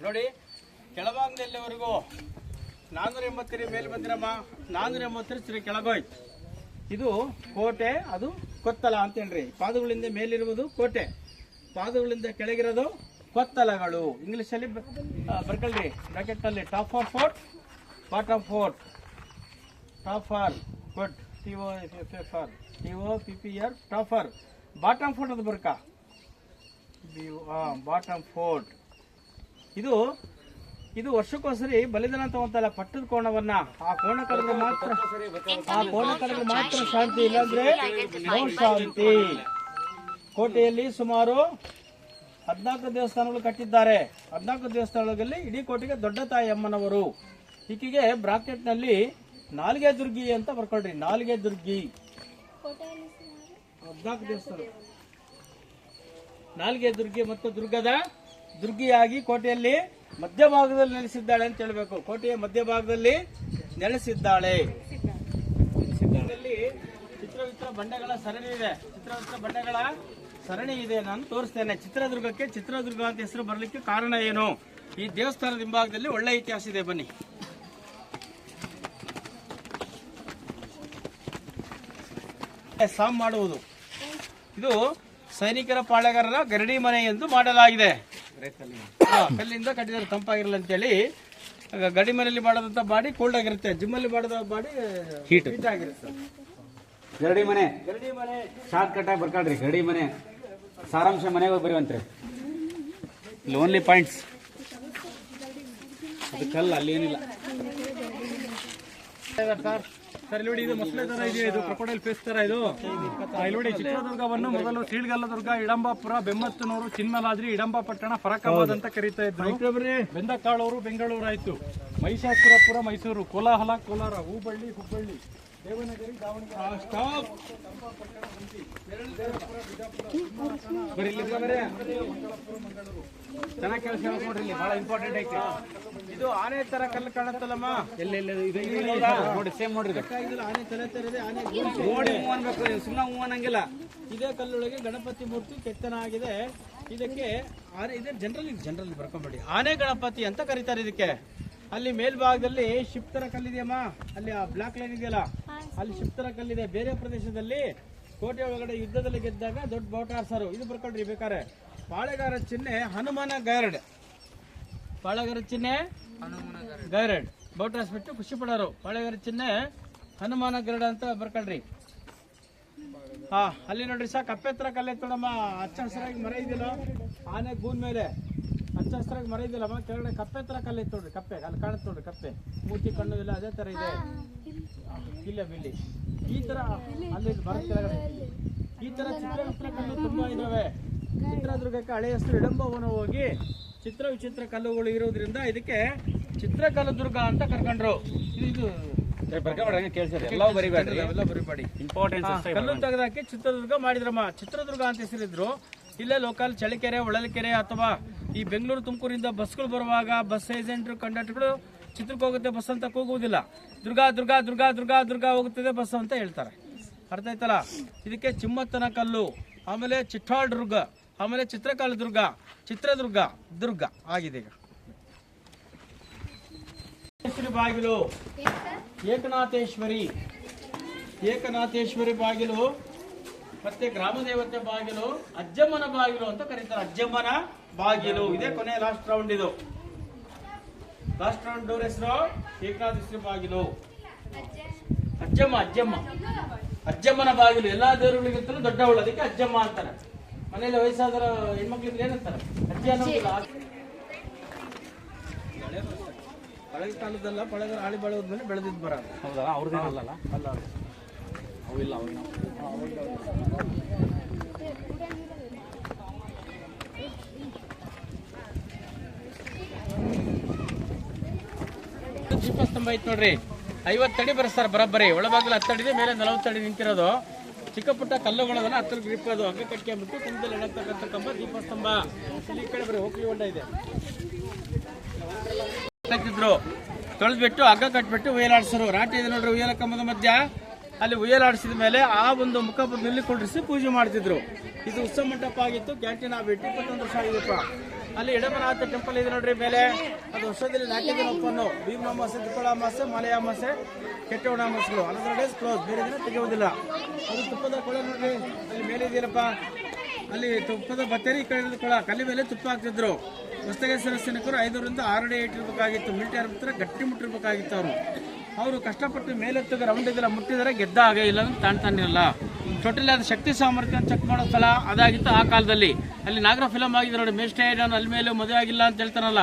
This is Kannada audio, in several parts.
ನೋಡಿ, ಕೆಳಭಾಗದಲ್ಲಿವರೆಗೂ 480 ಮೇಲೆ ಬಂದಿರಮ್ಮ, 480 ಕೆಳಗೋಯ್ತು. ಇದು ಕೋಟೆ, ಅದು ಕೊತ್ತಲ ಅಂತೇನ್ರಿ. ಪಾದಗಳಿಂದ ಮೇಲಿರುವುದು ಕೋಟೆ, ಪಾದಗಳಿಂದ ಕೆಳಗಿರೋದು ಕೊತ್ತಲಗಳು. ಇಂಗ್ಲಿಷಲ್ಲಿ ಬರ್ಕಳ್ರಿ ಬ್ರಾಕೆಟ್ ನಲ್ಲಿ. Top of fort, bottom fort. Top or fort, TOPPR top or. Bottom fort ಅದು ಬರ್ಕ, ಬಾಟಮ್ ಫೋರ್ಟ್. ಇದು ವರ್ಷಕ್ಕೊಂದ್ಸರಿ ಬಲಿದಾನ ತಗೊಂತಲ್ಲ ಪಟ್ಟದ ಕೋಣವನ್ನ. ಆ ಕೋಣ ಕಳೆದ್ರೆ ಮಾತ್ರ ಶಾಂತಿ, ಇಲ್ಲಾಂದ್ರೆ ನೋ ಶಾಂತಿ. ಕೋಟೆಯಲ್ಲಿ ಸುಮಾರು 14 ದೇವಸ್ಥಾನಗಳು ಕಟ್ಟಿದ್ದಾರೆ. 14 ದೇವಸ್ಥಾನಗಳಲ್ಲಿ ಇಡೀ ಕೋಟೆಗೆ ದೊಡ್ಡ ತಾಯಿ ಅಮ್ಮನವರು. ಈಕೆಗೆ ಬ್ರಾಕೆಟ್ ನಲ್ಲಿ ನಾಲ್ಗೆ ದುರ್ಗಿ ಅಂತ ಬರ್ಕೊಳ್ರಿ. ನಾಲ್ಗೆ ದುರ್ಗಿ 14 ದೇವಸ್ಥಾನ. ನಾಲ್ಗೆ ದುರ್ಗಿ ಮತ್ತು ದುರ್ಗದ ದುರ್ಗಿಯಾಗಿ ಕೋಟೆಯಲ್ಲಿ ಮಧ್ಯಭಾಗದಲ್ಲಿ ನೆಲೆಸಿದ್ದಾಳೆ ಅಂತ ಹೇಳ್ಬೇಕು. ಕೋಟೆಯ ಮಧ್ಯಭಾಗದಲ್ಲಿ ನೆಲೆಸಿದ್ದಾಳೆ. ಚಿತ್ರವಿತ್ರ ಬಂಡೆಗಳ ಸರಣಿ ಇದೆ. ಚಿತ್ರವಿತ್ರ ಬಂಡೆಗಳ ಸರಣಿ ಇದೆ. ನಾನು ತೋರಿಸ್ತೇನೆ. ಚಿತ್ರದುರ್ಗಕ್ಕೆ ಚಿತ್ರದುರ್ಗ ಅಂತ ಹೆಸರು ಬರಲಿಕ್ಕೆ ಕಾರಣ ಏನು? ಈ ದೇವಸ್ಥಾನದ ಹಿಂಭಾಗದಲ್ಲಿ ಒಳ್ಳೆ ಇತಿಹಾಸ ಇದೆ. ಬನ್ನಿ. ಸಾಮ್ ಮಾಡುವುದು. ಇದು ಸೈನಿಕರ ಪಾಳೆಗಾರರ ಗರಡಿ ಮನೆ ಎಂದು ಮಾಡಲಾಗಿದೆ. ಕಲ್ಲಿಂದ ಕಟ್ಟಿದ್ದಾರೆ, ತಂಪಾಗಿರಲ್ಲ ಅಂತೇಳಿ. ಗಡಿ ಮನೆಯಲ್ಲಿ ಮಾಡೋದಂತ ಬಾಡಿ ಕೋಲ್ಡ್ ಆಗಿರುತ್ತೆ, ಜಿಮ್ಮಲ್ಲಿ ಮಾಡೋದ ಬಾಡಿ ಹೀಟ್ ಆಗಿರುತ್ತೆ. ಗರಡಿ ಮನೆ ಗರಡಿ ಶಾರ್ಟ್ ಕಟ್ ಆಗಿ ಬರ್ಕೊಳ್ರಿ. ಗರಡಿ ಮನೆ ಸಾರಾಂಶ ಮನೆಗೆ ಹೋಗಿ ಬರುವಂತ್ರಿ. Lonely points. ಅದಕ್ಕಲ್ಲ, ಅಲ್ಲಿ ಏನಿಲ್ಲ ಸರ್. ನೋಡಿ, ಇದು ಮೊಸಳೆ ತರ ಇದೆ. ಇದು ಕ್ರೊಕೊಡೈಲ್ ಫೇಸ್ ತರ ಇದು. ಇಲ್ಲಿ ನೋಡಿ, ಚಿತ್ರದುರ್ಗವನ್ನು ಮೊದಲು ಶ್ರೀಗಲ್ಲದುರ್ಗ, ಇಡಂಬಾಪುರ, ಬೆಮ್ಮತ್ತನೂರು, ಚಿನ್ಮಲಾದ್ರಿ, ಇಡಂಬ ಪಟ್ಟಣ, ಫರಕಾಬಾದ್ ಅಂತ ಕರೀತಾ ಇದ್ರು. ಬೆಂದಕಾಳೂರು ಬೆಂಗಳೂರು ಆಯ್ತು. ಮಹಿಷಾಸುರಪುರ ಮೈಸೂರು, ಕೋಲಾಹಲ ಕೋಲಾರ, ಹೂಬಳ್ಳಿ ಹುಬ್ಬಳ್ಳಿ, ದೇವನಗರಿ ದಾವಣಗೆರೆ, ಚೆನ್ನಾಗಿ ಕೆಲಸ ನೋಡ್ರಿ. ಇಲ್ಲಿ ಬಹಳ ಇಂಪಾರ್ಟೆಂಟ್ ಐತಿ. ಇದು ಆನೆ ತರ ಕಲ್ಲು ಕಾಣುತ್ತಲ್ಲಮ್ಮ. ನೋಡಿ, ಸೇಮ್ ನೋಡ್ರಿ. ಆನೆ ತಲೆ ತೆರೆದೆ, ಆನೆ ನೋಡಿ ಹೂ ಅನ್ಬೇಕು, ಸುಮ್ಮನೆ ಹೂ ಅನ್ನಂಗಿಲ್ಲ. ಇದೇ ಕಲ್ಲೊಳಗೆ ಗಣಪತಿ ಮೂರ್ತಿ ಕೆತ್ತನ ಆಗಿದೆ. ಇದಕ್ಕೆ ಆನೆ ಇದೆ. ಜನರಲ್ ಬರ್ಕೊಂಬಿಡಿ, ಆನೆ ಗಣಪತಿ ಅಂತ ಕರೀತಾರೆ ಇದಕ್ಕೆ. ಅಲ್ಲಿ ಮೇಲ್ಭಾಗದಲ್ಲಿ ಶಿಪ್ ತರ ಕಲ್ಲಿದೆಯಮ್ಮ. ಅಲ್ಲಿ ಆ ಬ್ಲಾಕ್ ಲೈನ್ ಇದೆಯಲ್ಲ, ಅಲ್ಲಿ ಶಿಪ್ ತರ ಕಲ್ಲಿದೆ. ಬೇರೆ ಪ್ರದೇಶದಲ್ಲಿ ಕೋಟೆ ಒಳಗಡೆ ಯುದ್ಧದಲ್ಲಿ ಗೆದ್ದಾಗ ದೊಡ್ಡ ಬೋಟಾರ್ಸರು. ಇದು ಬರ್ಕೊಳ್ರಿ ಬೇಕಾರೆ. ಪಾಳೆಗಾರ ಚಿಹ್ನೆ ಹನುಮನ ಗೈರಡ್. ಪಾಳೆಗಾರ ಚಿಹ್ನೆ ಗೈರಡ್. ಬೋಟಾರ್ಸ್ ಬಿಟ್ಟು ಖುಷಿ ಪಡೋರು. ಪಾಳೆಗಾರ ಚಿಹ್ನೆ ಹನುಮಾನ ಗರುಡ ಅಂತ ಬರ್ಕೊಳ್ರಿ. ಅಲ್ಲಿ ನೋಡ್ರಿ ಸಾ ಕಪ್ಪೆ ಹತ್ರ ಕಲ್ಲೆತ್ತೋಡಮ್ಮ. ಹಚ್ಚ ಹಸಿರಾಗಿ ಮರ ಇದೆಯಲ್ಲ, ಆನೆ ಗೂನ್ ಮೇಲೆ ಹಚ್ಚ ಹಸಿರಾಗಿ ಮರ ಇದೆಯಲ್ಲಮ್ಮ, ಕೆಳಗಡೆ ಕಪ್ಪೆ ಹತ್ರ ಕಲ್ಲೆತ್ತೋಡ್ರಿ. ಕಪ್ಪೆ ಅಲ್ಲಿ ಕಾಣುತ್ತೆ ನೋಡ್ರಿ. ಕಪ್ಪೆ ಮೂತಿ ಕಣ್ಣು ಇಲ್ಲ, ಅದೇ ತರ ಇದೆ. ಇಲ್ಲ ಬಿಲ್ಲಿ ಈ ತರ ಅಲ್ಲಿ ಮರ ಕೆಳಗಡೆ ಈ ತರ ಚಿತ್ರ ಕಲ್ಲು ತುಂಬಾ ಇದಾವೆ. ಚಿತ್ರದುರ್ಗಕ್ಕೆ ಹಳೆಯ ಹೆಸರು ಇಡಂಬವನ ಹೋಗಿ ವಿಚಿತ್ರ ಕಲ್ಲುಗಳು ಇರೋದ್ರಿಂದ ಇದಕ್ಕೆ ಚಿತ್ರಕಲ್ಲದುರ್ಗ ಅಂತ ಕರ್ಕೊಂಡ್ರು. ಇದು ಕಲ್ಲು ತೆಗೆದಾಕಿ ಚಿತ್ರದುರ್ಗ ಮಾಡಿದ್ರಮ್ಮ. ಚಿತ್ರದುರ್ಗ ಅಂತ ಹೆಸರಿದ್ರು. ಇಲ್ಲೇ ಲೋಕಲ್ ಚಳಿಕೆರೆ, ಹೊಳಲ್ಕೆರೆ ಅಥವಾ ಈ ಬೆಂಗಳೂರು ತುಮಕೂರಿಂದ ಬಸ್ಗಳು ಬರುವಾಗ ಬಸ್ ಏಜೆಂಟ್ರು, ಕಂಡಕ್ಟರ್ಗಳು ಚಿತ್ರಕ್ಕೆ ಹೋಗುತ್ತೆ ಬಸ್ ಅಂತ ಕೂಗುವುದಿಲ್ಲ. ದುರ್ಗಾ ದುರ್ಗಾ ದುರ್ಗಾ ದುರ್ಗಾ ದುರ್ಗಾ ಹೋಗುತ್ತದೆ ಬಸ್ ಅಂತ ಹೇಳ್ತಾರೆ. ಅರ್ಥ ಆಯ್ತಲ್ಲ. ಇದಕ್ಕೆ ಚಿಮ್ಮತ್ತನ ಕಲ್ಲು, ಆಮೇಲೆ ಚಿಟ್ಟಾಳ್ ದುರ್ಗ, ಆಮೇಲೆ ಚಿತ್ರಕಲ್ಲದುರ್ಗ, ಚಿತ್ರದುರ್ಗ ದುರ್ಗ ಆಗಿದೆ. ಈಗ ಬಾಗಿಲು ಏಕನಾಥೇಶ್ವರಿ, ಏಕನಾಥೇಶ್ವರಿ ಬಾಗಿಲು, ಮತ್ತೆ ಗ್ರಾಮ ದೇವತೆ ಬಾಗಿಲು, ಅಜ್ಜಮ್ಮನ ಬಾಗಿಲು ಅಂತ ಕರೀತಾರೆ. ಅಜ್ಜಮ್ಮನ ಬಾಗಿಲು ಇದೇ ಕೊನೆ ಲಾಸ್ಟ್ ರೌಂಡ್. ಇದು ಲಾಸ್ಟ್ ರೌಂಡ್ ಡೋರ್ ಹೆಸರು ಏಕನಾಥೇಶ್ವರಿ ಬಾಗಿಲು. ಅಜ್ಜಮ್ಮನ ಬಾಗಿಲು ಎಲ್ಲಾ ದೇವರುಗಳಿಗಿಂತಲೂ ದೊಡ್ಡವಳು, ಅದಕ್ಕೆ ಅಜ್ಜಮ್ಮ ಅಂತಾರೆ. ಮನೆಯಲ್ಲಿ ವಯಸ್ಸಾದರ ಹೆಣ್ಮಕ್ಳಿಗೆ ಏನಂತಾರೆ? ಅಜ್ಜಿ ಅನ್ನೋದಿಲ್ಲ. ಹಳೆ ಕಾಲದಲ್ಲ, ಪಳೆಗಾರ ಆಳಿ ಬಾಳೋದ ಮೇಲೆ ಬೆಳೆದಿದ್ದು ಬರ. ಹೌದಾ? ಅವ್ರದ್ದೇನಲ್ಲ ಅಲ್ಲ, ಅವಿಲ್ಲ. ದೀಪಸ್ತಂಭ ಐತ್ ನೋಡ್ರಿ. 50 ಅಡಿ ಬರೆಸ್ತಾರೆ ಬರೋಬ್ಬರಿ. ಒಳಭಾಗದಲ್ಲಿ 10 ಅಡಿ, ಮೇಲೆ 40 ಅಡಿ ನಿಂತಿರೋದು. ಚಿಕ್ಕ ಪುಟ್ಟ ಕಲ್ಲುಗಳನ್ನ 10 ಗ್ರಿಪ್ ಅದು ಹಗ್ಗ ಕಟ್ಕೊಂಡ್ಬಿಟ್ಟು ಕುಂದಲ್ಲಿ ಎಣತಕ್ಕಂಥ ಕಂಬ ದೀಪಸ್ತಂಭ. ಈ ಕಡೆ ಬರೀ ಹೋಗ್ಲಿ ಹೊಂಡ ಇದೆ. ತೊಳೆದ್ಬಿಟ್ಟು ಹಗ್ಗ ಕಟ್ಬಿಟ್ಟು ಉಯ್ಯಾಲಾಡ್ಸರು. ರಾಟಿ ಇದೆ ನೋಡ್ರಿ ಉಯ್ಯಾಲ ಕಂಬದ ಮಧ್ಯ. ಅಲ್ಲಿ ಉಯ್ಯಲಾಡಿಸಿದ ಮೇಲೆ ಆ ಒಂದು ಮುಖಪುರದಲ್ಲಿ ಕುಂಡ್ರಿಸಿ ಪೂಜೆ ಮಾಡ್ತಿದ್ರು. ಇದು ಉತ್ಸವ ಮಂಟಪ ಆಗಿತ್ತು. ಕ್ಯಾಂಟೀನ್ ಆಗ್ಬಿಟ್ಟು 21 ವರ್ಷ ಆಗಿದೆಪ್ಪ. ಅಲ್ಲಿ ಎಡಮನಾಥ ಟೆಂಪಲ್ ಇದೆ ನೋಡ್ರಿ ಮೇಲೆ. ಅದು ವರ್ಷದಲ್ಲಿ 4 ದಿನ ಓಪನ್. ಭೀಮ ಅಮಾಸೆ, ತುಪ್ಪಳ ಅಮಾಸೆ, ಮಲೆ ಅಮಾಸೆ, ಕೆಟ್ಟವಣ ಅಮಾಸೆಗಳು. Another days close. ಬೇರೆ ದಿನ ತೆಗೆಯೋದಿಲ್ಲ. ಅದು ತುಪ್ಪದ ಕೊಳ ನೋಡ್ರಿ ಅಲ್ಲಿ ಮೇಲೆ ಇದೆಯಲ್ಲಪ್ಪ. ಅಲ್ಲಿ ತುಪ್ಪದ ಬತ್ತೇರಿ ಕಳೆದ ಕೊಳ ಕಲ್ಲಿ ಮೇಲೆ ತುಪ್ಪ ಹಾಕ್ತಿದ್ರು. ಹೊಸಗೇಶ್ವರ ಸೈನಿಕರು 5 ರಿಂದ 6 ಅಡಿ ಇಟ್ಟಿರ್ಬೇಕಾಗಿತ್ತು. ಮಿಲಿಟರಿ ಹತ್ರ ಗಟ್ಟಿ ಮುಟ್ಟಿರ್ಬೇಕಾಗಿತ್ತು. ಅವರು ಕಷ್ಟಪಟ್ಟು ಮೇಲೆತ್ತಿದ ರೌಂಡ್ ಇದೆಲ್ಲ ಮುಟ್ಟಿದರೆ ಗೆದ್ದ ಆಗೇ ಇಲ್ಲ ಅಂತ ತಾಣ್ತಾನಿರಲ್ಲ. ಟೋಟಲಿ ಅದು ಶಕ್ತಿ ಸಾಮರ್ಥ್ಯ ಚೆಕ್ ಮಾಡೋ ಸ್ಥಳ ಅದಾಗಿತ್ತು ಆ ಕಾಲದಲ್ಲಿ. ಅಲ್ಲಿ ನಾಗರ ಫಿಲಮ್ ಆಗಿದೆ ನೋಡಿ, ಮೇಸ್ಟೇ ನಾನು ಅಲ್ಲಿ ಮೇಲೆ ಮದುವೆ ಆಗಿಲ್ಲ ಅಂತ ಹೇಳ್ತಾನಲ್ಲ,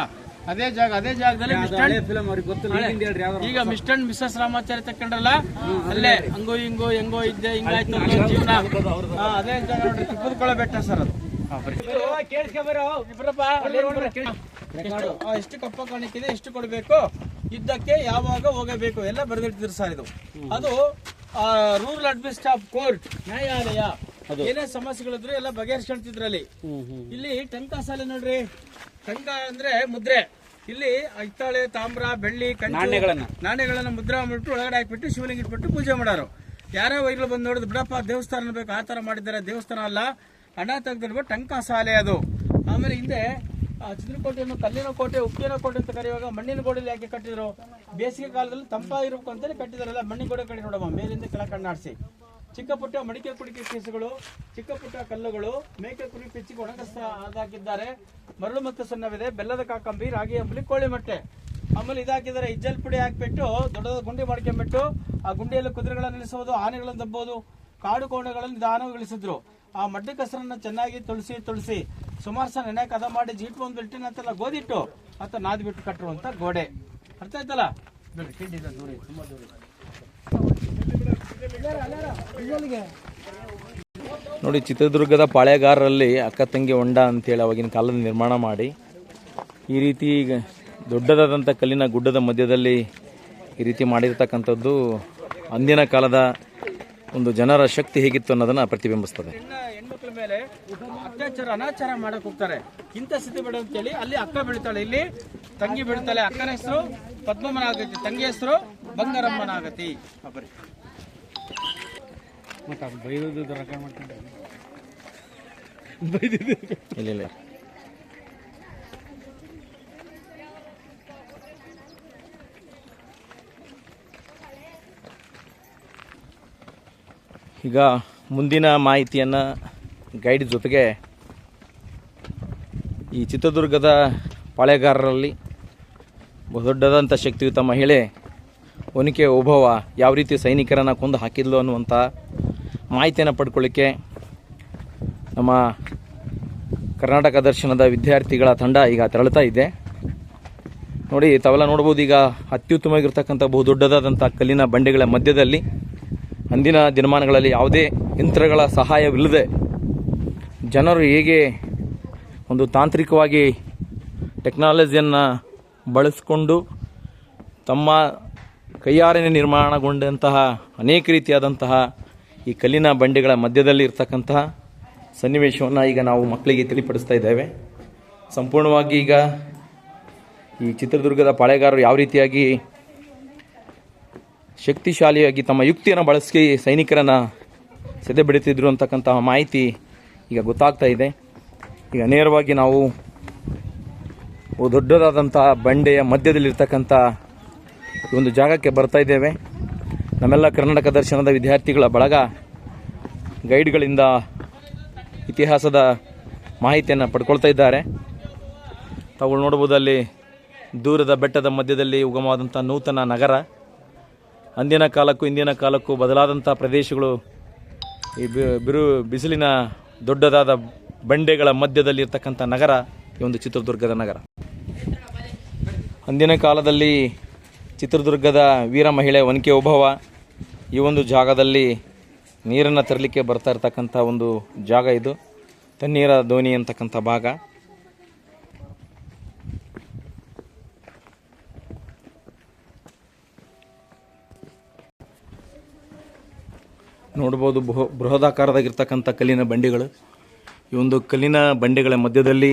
ಅದೇ ಜಾಗದಲ್ಲಿ ಈಗ ಮಿಸ್ಟರ್ ಅಂಡ್ ಮಿಸಸ್ ರಾಮಾಚಾರ್ಯ ತಕೊಂಡ್ರಲ್ಲ, ಅಲ್ಲೇ ಹಂಗೋ ಹಿಂಗೋ ಹೆಂಗೋ ಇದ್ದೆ ಹಿಂಗಾಯ್ತು ಜೀವನ. ಅದೇ ಜಾಗ ನೋಡ್ರಿ, ತುಪ್ಪದ ಬೆಟ್ಟ ಸರ್ ಅದು. ಎಷ್ಟು ಕಪ್ಪ ಕಾಣಿಕಿದೆ, ಎಷ್ಟು ಕೊಡಬೇಕು, ಯುದ್ಧಕ್ಕೆ ಯಾವಾಗ ಹೋಗಬೇಕು ಎಲ್ಲ ಬರೆದಿಟ್ಟಿದ್ರು ಸರ್. ಇದು ಅದು ರೂರಲ್ ಅಡ್ಮಿನಿಸ್ಟ್ರೇಟಿವ್ ಕೋರ್ಟ್, ನ್ಯಾಯಾಲಯ. ಏನೇ ಸಮಸ್ಯೆಗಳಿದ್ರು ಎಲ್ಲ ಬಗೆಹರಿಸ್ಕೊಳ್ತಿದ್ರಲ್ಲಿ. ಇಲ್ಲಿ ಟಂಕ ಸಾಲೆ ನೋಡ್ರಿ. ಟಂಕ ಅಂದ್ರೆ ಮುದ್ರೆ. ಇಲ್ಲಿ ಹಿತ್ತಾಳೆ, ತಾಮ್ರ, ಬೆಳ್ಳಿ, ನಾಣ್ಯಗಳನ್ನ ಮುದ್ರಾ ಮಾಡ್ಬಿಟ್ಟು ಒಳಗಡೆ ಹಾಕ್ಬಿಟ್ಟು ಶಿವಲಿಂಗ ಇಟ್ಬಿಟ್ಟು ಪೂಜೆ ಮಾಡೋರು. ಯಾರೋ ವೈರ್ಗಳು ಬಂದು ನೋಡಿದ್ರು, ಬಿಡಪ್ಪ ದೇವಸ್ಥಾನ ಬೇಕು, ಆ ತರ ಮಾಡಿದ್ದಾರೆ. ದೇವಸ್ಥಾನ ಅಲ್ಲ, ಹಣ ತೆಗೆದಿರ್ಬೋದು ಟಂಕ ಸಾಲೆ ಅದು. ಆಮೇಲೆ ಹಿಂದೆ ಚಿತ್ರಕೋಟೆಯನ್ನು ಕಲ್ಲಿನ ಕೋಟೆ, ಉಪ್ಪಿನ ಕೋಟೆ ಅಂತ ಕರೆಯುವಾಗ ಮಣ್ಣಿನ ಗೋಡೆಯಲ್ಲಿ ಯಾಕೆ ಕಟ್ಟಿದ್ರು? ಬೇಸಿಗೆ ಕಾಲದಲ್ಲಿ ತಂಪಾಗಿರ್ಬೇಕು ಅಂತೇಳಿ ಕಟ್ಟಿದಾರಲ್ಲ. ಮಣ್ಣಿನ ಗೋಡೆ ಕಡೆ ನೋಡಮ್ಮ, ಮೇಲಿಂದ ಕೆಳ ಕಣ್ಣಾಡಿಸಿ. ಚಿಕ್ಕ ಪುಟ್ಟ ಮಡಿಕೆ ಕುಡಿಕೆ ಕೇಸುಗಳು, ಚಿಕ್ಕ ಪುಟ್ಟ ಕಲ್ಲುಗಳು, ಮೇಕೆ ಕುರಿ ಪಿಚ್ಚಿಗೆ ಒಣಗಿಸ ಹಾಕಿದ್ದಾರೆ. ಮರಳು ಮತ್ತು ಸುಣ್ಣವಿದೆ, ಬೆಲ್ಲದ ಕಾಕಂಬಿ, ರಾಗಿ ಅಂಬಲಿ, ಕೋಳಿ ಮೊಟ್ಟೆ. ಆಮೇಲೆ ಇದಾಕಿದ್ದಾರೆ, ಇಜ್ಜಲ್ ಪುಡಿ ಹಾಕ್ಬಿಟ್ಟು ದೊಡ್ಡದ ಗುಂಡಿ ಮಾಡ್ಕೊಂಡ್ಬಿಟ್ಟು ಆ ಗುಂಡಿಯಲ್ಲಿ ಕುದುರೆಗಳನ್ನು ನಿಲ್ಲಿಸೋದು, ಆನೆಗಳನ್ನು ದಬ್ಬೋದು, ಕಾಡು ಕೋಣೆಗಳನ್ನು ನಿಧಾನಗೊಳಿಸಿದ್ರು. ಆ ಮಡ್ಡಿ ಕಸರನ್ನ ಚೆನ್ನಾಗಿ ತುಳಸಿ ಸುಮಾರು ಸಹ ನೆನೆ ಕದ ಮಾಡಿ ಜೀಟ್ ಒಂದು ಬಿಟ್ಟಿನ ಅಂತೆಲ್ಲ ಗೋದಿಟ್ಟು ಅಥವಾ ನಾದಿ ಬಿಟ್ಟು ಕಟ್ಟಿರುವಂತ ಗೋಡೆ. ಅರ್ಥ ಆಯ್ತಲ್ಲ? ತುಂಬಾ ದೂರ. ನೋಡಿ, ಚಿತ್ರದುರ್ಗದ ಪಾಳೆಗಾರರಲ್ಲಿ ಅಕ್ಕ ತಂಗಿ ಹೊಂಡ ಅಂತೇಳಿ ಅವಾಗಿನ ಕಾಲದ ನಿರ್ಮಾಣ ಮಾಡಿ ಈ ರೀತಿ ದೊಡ್ಡದಾದಂಥ ಕಲ್ಲಿನ ಗುಡ್ಡದ ಮಧ್ಯದಲ್ಲಿ ಈ ರೀತಿ ಮಾಡಿರ್ತಕ್ಕಂಥದ್ದು ಅಂದಿನ ಕಾಲದ ಒಂದು ಜನರ ಶಕ್ತಿ ಹೇಗಿತ್ತು ಅನ್ನೋದನ್ನ ಪ್ರತಿಬಿಂಬಿಸ್ತದೆ. ಹೆಣ್ಮಕ್ಳ ಮೇಲೆ ಅತ್ಯಾಚಾರ ಅನಾಚಾರ ಮಾಡಕ್ ಹೋಗ್ತಾರೆ. ಇಂಥ ಸ್ಥಿತಿ ಬೇಡ ಅಂತೇಳಿ ಅಲ್ಲಿ ಅಕ್ಕ ಬೀಳ್ತಾಳೆ, ಇಲ್ಲಿ ತಂಗಿ ಬೀಳ್ತಾಳೆ. ಅಕ್ಕನ ಹೆಸರು ಪದ್ಮಮ್ಮನ ಆಗತಿ, ತಂಗಿ ಹೆಸರು ಬಂಗಾರಮ್ಮನ ಆಗತಿ. ಇಲ್ಲ ಈಗ ಮುಂದಿನ ಮಾಹಿತಿಯನ್ನು ಗೈಡ್ ಜೊತೆಗೆ ಈ ಚಿತ್ರದುರ್ಗದ ಪಾಳೆಗಾರರಲ್ಲಿ ದೊಡ್ಡದಂಥ ಶಕ್ತಿಯುತ ಮಹಿಳೆ ಒನಕೆ ಓಬವ್ವ ಯಾವ ರೀತಿ ಸೈನಿಕರನ್ನು ಕೊಂದು ಹಾಕಿದ್ಲು ಅನ್ನುವಂಥ ಮಾಹಿತಿಯನ್ನು ಪಡ್ಕೊಳ್ಳಿಕ್ಕೆ ನಮ್ಮ ಕರ್ನಾಟಕ ದರ್ಶನದ ವಿದ್ಯಾರ್ಥಿಗಳ ತಂಡ ಈಗ ತೆರಳುತ್ತಾ ಇದೆ. ನೋಡಿ, ತಾವೆಲ್ಲ ನೋಡ್ಬೋದು, ಈಗ ಅತ್ಯುತ್ತಮವಾಗಿರ್ತಕ್ಕಂಥ ಬಹುದೊಡ್ಡದಾದಂಥ ಕಲ್ಲಿನ ಬಂಡೆಗಳ ಮಧ್ಯದಲ್ಲಿ ಅಂದಿನ ದಿನಮಾನಗಳಲ್ಲಿ ಯಾವುದೇ ಯಂತ್ರಗಳ ಸಹಾಯವಿಲ್ಲದೆ ಜನರು ಹೇಗೆ ಒಂದು ತಾಂತ್ರಿಕವಾಗಿ ಟೆಕ್ನಾಲಜಿಯನ್ನು ಬಳಸಿಕೊಂಡು ತಮ್ಮ ಕೈಯಾರೆ ನಿರ್ಮಾಣಗೊಂಡಂತಹ ಅನೇಕ ರೀತಿಯಾದಂತಹ ಈ ಕಲ್ಲಿನ ಬಂಡೆಗಳ ಮಧ್ಯದಲ್ಲಿ ಇರ್ತಕ್ಕಂತಹ ಸನ್ನಿವೇಶವನ್ನು ಈಗ ನಾವು ಮಕ್ಕಳಿಗೆ ತಿಳಿಪಡಿಸ್ತಾ ಇದ್ದೇವೆ. ಸಂಪೂರ್ಣವಾಗಿ ಈಗ ಈ ಚಿತ್ರದುರ್ಗದ ಪಾಳೆಗಾರರು ಯಾವ ರೀತಿಯಾಗಿ ಶಕ್ತಿಶಾಲಿಯಾಗಿ ತಮ್ಮ ಯುಕ್ತಿಯನ್ನು ಬಳಸಿ ಸೈನಿಕರನ್ನು ಸೆದೆ ಬಿಡುತ್ತಿದ್ರು ಅಂತಕ್ಕಂತಹ ಮಾಹಿತಿ ಈಗ ಗೊತ್ತಾಗ್ತಾ ಇದೆ. ಈಗ ನೇರವಾಗಿ ನಾವು ದೊಡ್ಡದಾದಂಥ ಬಂಡೆಯ ಮಧ್ಯದಲ್ಲಿರ್ತಕ್ಕಂಥ ಒಂದು ಜಾಗಕ್ಕೆ ಬರ್ತಾ ಇದ್ದೇವೆ. ನಮ್ಮೆಲ್ಲ ಕರ್ನಾಟಕ ದರ್ಶನದ ವಿದ್ಯಾರ್ಥಿಗಳ ಬಳಗ ಗೈಡ್ಗಳಿಂದ ಇತಿಹಾಸದ ಮಾಹಿತಿಯನ್ನು ಪಡ್ಕೊಳ್ತಾ ಇದ್ದಾರೆ. ತಾವು ನೋಡ್ಬೋದು, ಅಲ್ಲಿ ದೂರದ ಬೆಟ್ಟದ ಮಧ್ಯದಲ್ಲಿ ಉಗಮವಾದಂಥ ನೂತನ ನಗರ. ಅಂದಿನ ಕಾಲಕ್ಕೂ ಇಂದಿನ ಕಾಲಕ್ಕೂ ಬದಲಾದಂಥ ಪ್ರದೇಶಗಳು. ಈ ಬಿಸಿಲಿನ ದೊಡ್ಡದಾದ ಬಂಡೆಗಳ ಮಧ್ಯದಲ್ಲಿ ಇರ್ತಕ್ಕಂಥ ನಗರ ಈ ಒಂದು ಚಿತ್ರದುರ್ಗದ ನಗರ. ಅಂದಿನ ಕಾಲದಲ್ಲಿ ಚಿತ್ರದುರ್ಗದ ವೀರ ಮಹಿಳೆ ಒನಕೆ ಓಬವ್ವ ಈ ಒಂದು ಜಾಗದಲ್ಲಿ ನೀರನ್ನು ತರಲಿಕ್ಕೆ ಬರ್ತಾ ಇರ್ತಕ್ಕಂಥ ಒಂದು ಜಾಗ ಇದು. ತಣ್ಣೀರ ದೋಣಿ ಅಂತಕ್ಕಂಥ ಭಾಗ. ನೋಡ್ಬೋದು, ಬೃಹದಾಕಾರದಾಗಿರ್ತಕ್ಕಂಥ ಕಲ್ಲಿನ ಬಂಡೆಗಳು. ಈ ಒಂದು ಕಲ್ಲಿನ ಬಂಡೆಗಳ ಮಧ್ಯದಲ್ಲಿ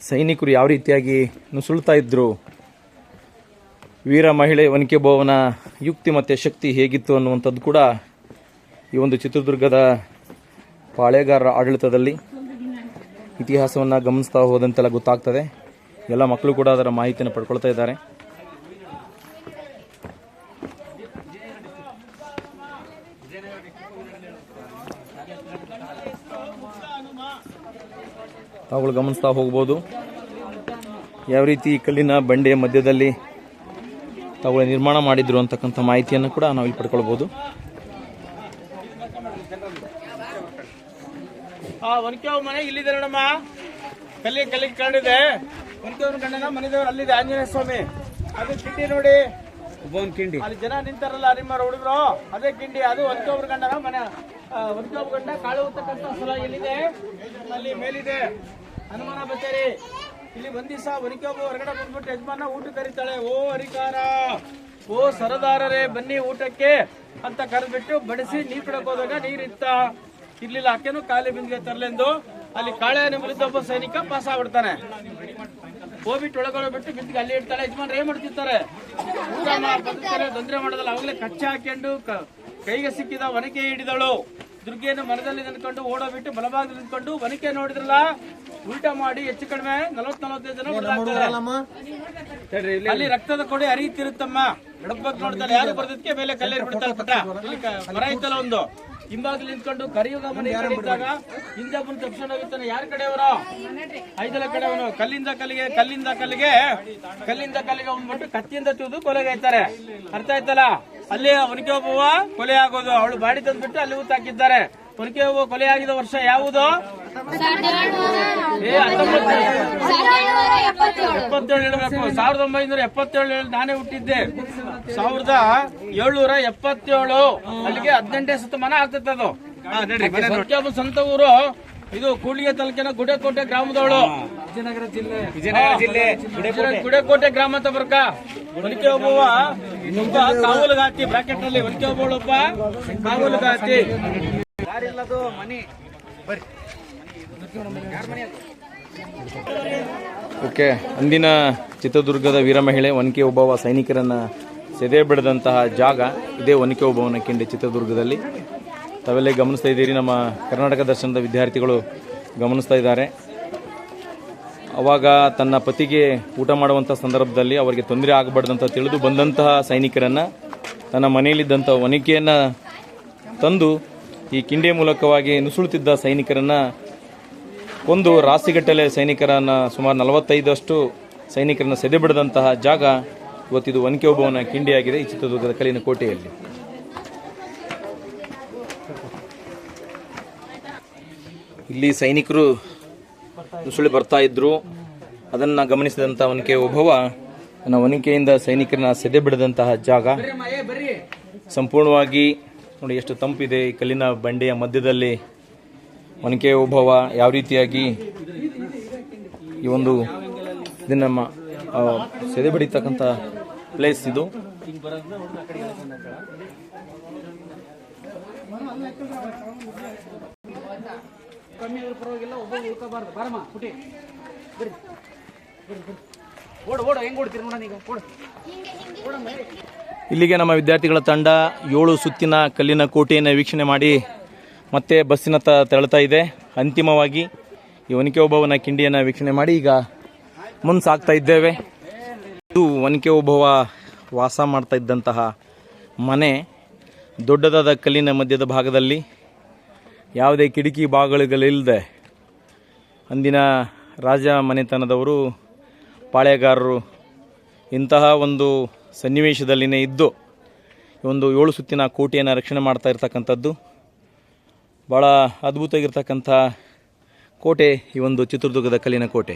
ಸೈನಿಕರು ಯಾವ ರೀತಿಯಾಗಿ ನುಸುಳ್ತಾ ಇದ್ದರು ವೀರ ಮಹಿಳೆ ಒನಕೆ ಓಬವ್ವನ ಯುಕ್ತಿ ಮತ್ತು ಶಕ್ತಿ ಹೇಗಿತ್ತು ಅನ್ನುವಂಥದ್ದು ಕೂಡ ಈ ಒಂದು ಚಿತ್ರದುರ್ಗದ ಪಾಳೆಗಾರರ ಆಡಳಿತದಲ್ಲಿ ಇತಿಹಾಸವನ್ನು ಗಮನಿಸ್ತಾ ಹೋದಂತೆಲ್ಲ ಗೊತ್ತಾಗ್ತದೆ. ಎಲ್ಲ ಮಕ್ಕಳು ಕೂಡ ಅದರ ಮಾಹಿತಿಯನ್ನು ಪಡ್ಕೊಳ್ತಾ ಇದ್ದಾರೆ. ತಾವುಗಳು ಗಮನಿಸ್ತಾ ಹೋಗ್ಬೋದು ಯಾವ ರೀತಿ ಕಲ್ಲಿನ ಬಂಡೆಯ ಮಧ್ಯದಲ್ಲಿ ತಾವುಗಳು ನಿರ್ಮಾಣ ಮಾಡಿದ್ರು ಅಂತಕ್ಕಂಥ ಮಾಹಿತಿಯನ್ನು ಕೂಡ ನಾವು ಇಲ್ಲಿ ಪಡ್ಕೊಳ್ಬೋದು. ಒನಕೆ ಓಬವ್ವ ಮನೆ ಇಲ್ಲಿದೆ ನೋಡಮ್ಮ, ಕಲ್ಲಿ ಕಂಡಿದೆ. ಒನಕೆ ಓಬವ್ವನ ಗಂಡನ ಮನೆದೇವರು ಅಲ್ಲಿದೆ, ಆಂಜನೇಯ ಸ್ವಾಮಿ. ಅದು ಕಿಂಡಿ ನೋಡಿ, ಕಿಂಡಿ ಅಲ್ಲಿ ಜನ ನಿಂತಾರಲ್ಲ ನಿಮ್ಮ ಹುಡುಗರು, ಅದೇ ಕಿಂಡಿ. ಅದು ಒನಕೆ ಓಬವ್ವನ ಗಂಡನ ಮನೆ. ಒನಕೆ ಓಬವ್ವ ಗಂಡ ಕಾಳು ಹೋಗ್ತಕ್ಕಂಥ ಸ್ಥಳ ಎಲ್ಲಿದೆ, ಅಲ್ಲಿ ಮೇಲಿದೆ ಹನುಮಾನ ಬತ್ತೇರಿ. ಇಲ್ಲಿ ಒಂದ್ ದಿವಸ ಒನಕೆ ಓಬವ್ವ ಹೊರಗಡೆ ಬಂದ್ಬಿಟ್ಟು ಯಜಮಾನ ಊಟ ಕರೀತಾಳೆ. ಓ ಹರಿಕಾರ, ಓ ಸರದಾರರೇ ಬನ್ನಿ ಊಟಕ್ಕೆ ಅಂತ ಕರೆದ್ಬಿಟ್ಟು ಬಡಿಸಿ ನೀರ್ ಕೊಡಕ್ ಹೋದಾಗ ನೀರಿತ್ತ ಇರ್ಲಿಲ್ಲ. ಆಕೆನು ಖಾಲಿ ಬಿಂದಿಗೆ ತರ್ಲೆಂದು ಅಲ್ಲಿ ಕಾಳೆಯನ್ನು ವಿರುದ್ಧ ಒಬ್ಬ ಸೈನಿಕ ಪಾಸ್ ಆಗ್ಬಿಡ್ತಾನೆ. ಹೋಗ್ಬಿಟ್ಟು ಒಳಗಡೆ ಬಿಟ್ಟು ಬಿಂದಿಗೆ ಅಲ್ಲಿ ಇಡ್ತಾಳೆ. ಯಜಮಾನ್ರು ಏನ್ ಮಾಡ್ತಿರ್ತಾರೆ, ಊಟ ಬದುಕ್ತಾರೆ, ತೊಂದರೆ ಮಾಡೋದಲ್ಲ. ಅವಾಗಲೇ ಕಚ್ಚೆ ಹಾಕೊಂಡು ಕೈಗೆ ಸಿಕ್ಕಿದ ಒನಕೆ ಹಿಡಿದಳು. ದುರ್ಗೆಯನ್ನು ಮನದಲ್ಲಿ ನಿಂತ್ಕೊಂಡು ಓಡೋಬಿಟ್ಟು ಬಲಭಾಗದಲ್ಲಿ ನಿಂತ್ಕೊಂಡು ಒನಕೆ ನೋಡಿದ್ರಲ್ಲ, ಊಟ ಮಾಡಿ ಹೆಚ್ಚು ಕಡಿಮೆ 40-45 ಜನ ಅಲ್ಲಿ ರಕ್ತದ ಕೊಡೆ ಹರಿಯುತ್ತಿರುತ್ತಮ್ಮ. ಎಡಬಗ್ ನೋಡ್ತಾಳೆ, ಯಾರು ಬರ್ದಕ್ಕೆ ಮೇಲೆ ಕಲ್ಲೇರಿ ಬಿಡ್ತಾಳೆ. ಪುಟ್ಟ ಇಲ್ಲಿ ಮರ ಇತ್ತಲ್ಲ ಒಂದು, ಹಿಂಬಾಗ್ಲಿ ನಿಂತ್ಕೊಂಡು ಕರಿಯುಗ ಮನೆ ಕಡಿದಾಗ ಹಿಂದೆ ಬಂದು ತಪ್ಪಿಸ್ಕೊಂಡು ಹೋಗುತ್ತಾನೆ. ಯಾರ ಕಡೆಯವರ, ಐದಲ ಕಡೆಯವನು. ಕಲ್ಲಿಂದ ಕಲ್ಲಿಗೆ ಬಂದ್ಬಿಟ್ಟು ಕತ್ತಿಯಿಂದ ತುಳಿದು ಕೊಲೆಗೈತಾರೆ. ಅರ್ಥ ಆಯ್ತಲ್ಲ, ಅಲ್ಲಿ ಒನಕೆ ಓಬವ್ವ ಕೊಲೆ ಆಗೋದು. ಅವಳು ಬಾಡಿ ತಂದ್ಬಿಟ್ಟು ಅಲ್ಲಿ ಊತಾಕಿದ್ದಾರೆ. ಒನಕೆ ಓಬವ್ವ ಕೊಲೆ ಆಗಿದ ವರ್ಷ ಯಾವುದು? 77 ಇಡಬೇಕು. 1977 ನಾನೇ ಹುಟ್ಟಿದ್ದೆ. 1777 ಅಲ್ಲಿಗೆ 18ನೇ ಶತಮಾನ ಆಗ್ತದೆ ಅದು. ಒನಕೆ ಓಬವ್ವ ಸ್ವಂತ ಊರು ಇದು ಕೂಡ್ಲಿಗೆ ತಾಲೂಕಿನ ಗುಡೇಕೋಟೆ ಗ್ರಾಮದವಳು. ವಿಜಯನಗರ ಜಿಲ್ಲೆ ಗುಡೇಕೋಟೆ ಗ್ರಾಮ ಅಂತ ಬರ್ಕ. ಒನಕೆ ಓಬವ್ವ ಒಬ್ಬ ಕಾವಲುಗಾತಿ. ಬ್ರಾಕೆಟ್ ನಲ್ಲಿ ಒನಕೆ ಓಬವ್ವ ಒಬ್ಬ ಕಾವಲುಗಾತಿ. ಓಕೆ, ಅಂದಿನ ಚಿತ್ರದುರ್ಗದ ವೀರ ಮಹಿಳೆ ಒನಕೆ ಓಬವ್ವ ಸೈನಿಕರನ್ನ ಸೆದೆ ಬಿಡದಂತಹ ಜಾಗ ಇದೇ ಒನಕೆ ಓಬವ್ವನ ಕಿಂಡಿ ಚಿತ್ರದುರ್ಗದಲ್ಲಿ. ತಾವೆಲ್ಲ ಗಮನಿಸ್ತಾ ಇದ್ದೀರಿ, ನಮ್ಮ ಕರ್ನಾಟಕ ದರ್ಶನದ ವಿದ್ಯಾರ್ಥಿಗಳು ಗಮನಿಸ್ತಾ ಇದ್ದಾರೆ. ಅವಾಗ ತನ್ನ ಪತಿಗೆ ಊಟ ಮಾಡುವಂಥ ಸಂದರ್ಭದಲ್ಲಿ ಅವರಿಗೆ ತೊಂದರೆ ಆಗಬಾರ್ದಂತ ತಿಳಿದು ಬಂದಂತಹ ಸೈನಿಕರನ್ನು ತನ್ನ ಮನೆಯಲ್ಲಿದ್ದಂಥ ಒನಕೆಯನ್ನು ತಂದು ಈ ಕಿಂಡಿಯ ಮೂಲಕವಾಗಿ ನುಸುಳುತ್ತಿದ್ದ ಸೈನಿಕರನ್ನು ಕೊಂದು ರಾಸಿಗಟ್ಟಲೆ ಸೈನಿಕರನ್ನು ಸುಮಾರು 45 ಸೈನಿಕರನ್ನು ಸೆದೆ ಬಿಡದಂತಹ ಜಾಗ ಇವತ್ತಿದು ಒನಕೆ ಓಬವ್ವನ ಕಿಂಡಿಯಾಗಿದೆ ಈ ಚಿತ್ರದುರ್ಗದ ಕಲ್ಲಿನ ಕೋಟೆಯಲ್ಲಿ. ಇಲ್ಲಿ ಸೈನಿಕರು ನುಸುಳಿ ಬರ್ತಾ ಇದ್ರು. ಅದನ್ನು ಗಮನಿಸಿದಂಥ ಒನಕೆ ಓಬವ್ವ ತನ್ನ ಒನಕೆಯಿಂದ ಸೈನಿಕರನ್ನ ಸೆದೆ ಬಿಡದಂತಹ ಜಾಗ ಸಂಪೂರ್ಣವಾಗಿ ನೋಡಿ ಎಷ್ಟು ತಂಪಿದೆ. ಈ ಕಲ್ಲಿನ ಬಂಡೆಯ ಮಧ್ಯದಲ್ಲಿ ಒನಕೆ ಓಬವ್ವ ಯಾವ ರೀತಿಯಾಗಿ ಈ ಒಂದು ಇದನ್ನ ಸೆದೆ ಬಿಡಿತಕ್ಕಂಥ ಪ್ಲೇಸ್ ಇದು. ಇಲ್ಲಿಗೆ ನಮ್ಮ ವಿದ್ಯಾರ್ಥಿಗಳ ತಂಡ 7 ಸುತ್ತಿನ ಕಲ್ಲಿನ ಕೋಟೆಯನ್ನು ವೀಕ್ಷಣೆ ಮಾಡಿ ಮತ್ತೆ ಬಸ್ಸಿನತ್ತ ತೆರಳುತ್ತಾ ಇದೆ. ಅಂತಿಮವಾಗಿ ಈ ಒನಕೆ ಓಬವ್ವನ ಕಿಂಡಿಯನ್ನು ವೀಕ್ಷಣೆ ಮಾಡಿ ಈಗ ಮುಂದೆ ಸಾಗ್ತಾ ಇದ್ದೇವೆ. ಇದು ಒನಕೆ ಓಬವ್ವ ವಾಸ ಮಾಡ್ತಾ ಇದ್ದಂತಹ ಮನೆ. ದೊಡ್ಡದಾದ ಕಲ್ಲಿನ ಮಧ್ಯದ ಭಾಗದಲ್ಲಿ ಯಾವುದೇ ಕಿಟಕಿ ಭಾಗಗಳಿಲ್ಲದೆ ಅಂದಿನ ರಾಜ ಮನೆತನದವರು ಪಾಳೆಗಾರರು ಇಂತಹ ಒಂದು ಸನ್ನಿವೇಶದಲ್ಲಿನೇ ಇದ್ದು ಒಂದು 7 ಸುತ್ತಿನ ಕೋಟೆಯನ್ನು ರಕ್ಷಣೆ ಮಾಡ್ತಾ ಇರ್ತಕ್ಕಂಥದ್ದು ಭಾಳ ಅದ್ಭುತವಾಗಿರ್ತಕ್ಕಂಥ ಕೋಟೆ ಈ ಒಂದು ಚಿತ್ರದುರ್ಗದ ಕಲ್ಲಿನ ಕೋಟೆ.